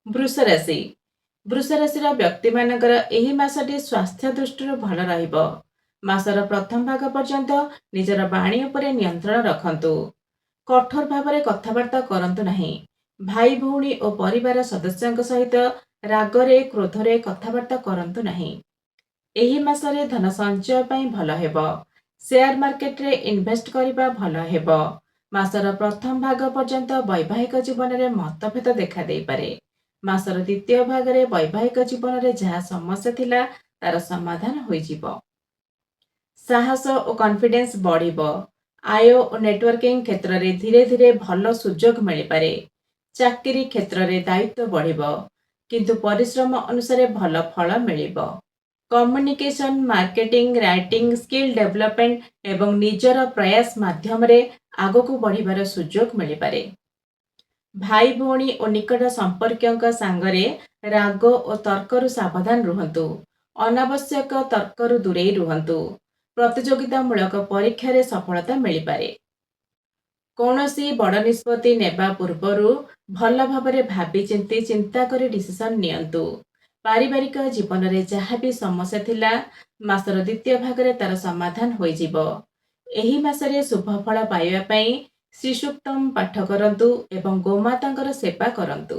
ବୃଷ ରାଶି ବୃଷ ରାଶିର ବ୍ୟକ୍ତିମାନଙ୍କର ଏହି ମାସଟି ସ୍ୱାସ୍ଥ୍ୟ ଦୃଷ୍ଟିରୁ ଭଲ ରହିବ। ମାସର ପ୍ରଥମ ଭାଗ ପର୍ଯ୍ୟନ୍ତ ନିଜର ବାଣୀ ଉପରେ ନିୟନ୍ତ୍ରଣ ରଖନ୍ତୁ। କଠୋର ଭାବରେ କଥାବାର୍ତ୍ତା କରନ୍ତୁ ନାହିଁ। ଭାଇ ଭଉଣୀ ଓ ପରିବାର ସଦସ୍ୟଙ୍କ ସହିତ ରାଗରେ କ୍ରୋଧରେ କଥାବାର୍ତ୍ତା କରନ୍ତୁ ନାହିଁ। ଏହି ମାସରେ ଧନ ସଞ୍ଚୟ ପାଇଁ ଭଲ ହେବ। ସେୟାର ମାର୍କେଟରେ ଇନଭେଷ୍ଟ କରିବା ଭଲ ହେବ। ମାସର ପ୍ରଥମ ଭାଗ ପର୍ଯ୍ୟନ୍ତ ବୈବାହିକ ଜୀବନରେ ମତଭେଦ ଦେଖାଦେଇପାରେ। ମାସର ଦ୍ୱିତୀୟ ଭାଗରେ ବୈବାହିକ ଜୀବନରେ ଯାହା ସମସ୍ୟା ଥିଲା ତାର ସମାଧାନ ହୋଇଯିବ। ସାହସ ଓ କନଫିଡେନ୍ସ ବଢ଼ିବ। ଆୟ ଓ ନେଟୱାର୍କିଂ କ୍ଷେତ୍ରରେ ଧୀରେ ଧୀରେ ଭଲ ସୁଯୋଗ ମିଳିପାରେ। ଚାକିରି କ୍ଷେତ୍ରରେ ଦାୟିତ୍ୱ ବଢ଼ିବ, କିନ୍ତୁ ପରିଶ୍ରମ ଅନୁସାରେ ଭଲ ଫଳ ମିଳିବ। Communication, marketing, writing, skill development ଏବଂ ନିଜର ପ୍ରୟାସ ମାଧ୍ୟମରେ ଆଗକୁ ବଢ଼ିବାର ସୁଯୋଗ ମିଳିପାରେ। ଭାଇ ଭଉଣୀ ଓ ନିକଟ ସମ୍ପର୍କୀୟଙ୍କ ସାଙ୍ଗରେ ରାଗ ଓ ତର୍କରୁ ସାବଧାନ ରୁହନ୍ତୁ। ଅନାବଶ୍ୟକ ତର୍କରୁ ଦୂରେଇ ରୁହନ୍ତୁ। ପ୍ରତିଯୋଗିତାମୂଳକ ପରୀକ୍ଷାରେ ସଫଳତା ମିଳିପାରେ। କୌଣସି ବଡ଼ ନିଷ୍ପତ୍ତି ନେବା ପୂର୍ବରୁ ଭଲ ଭାବରେ ଭାବିଚିନ୍ତି ଚିନ୍ତା କରି ଡିସିସନ୍ ନିଅନ୍ତୁ। ପାରିବାରିକ ଜୀବନରେ ଯାହା ବି ସମସ୍ୟା ଥିଲା ମାସର ଦ୍ୱିତୀୟ ଭାଗରେ ତାର ସମାଧାନ ହୋଇଯିବ। ଏହି ମାସରେ ଶୁଭ ଫଳ ପାଇବା ପାଇଁ ଶ୍ରୀସୂକ୍ତମ୍ ପାଠ କରନ୍ତୁ ଏବଂ ଗୋମାତାଙ୍କର ସେବା କରନ୍ତୁ।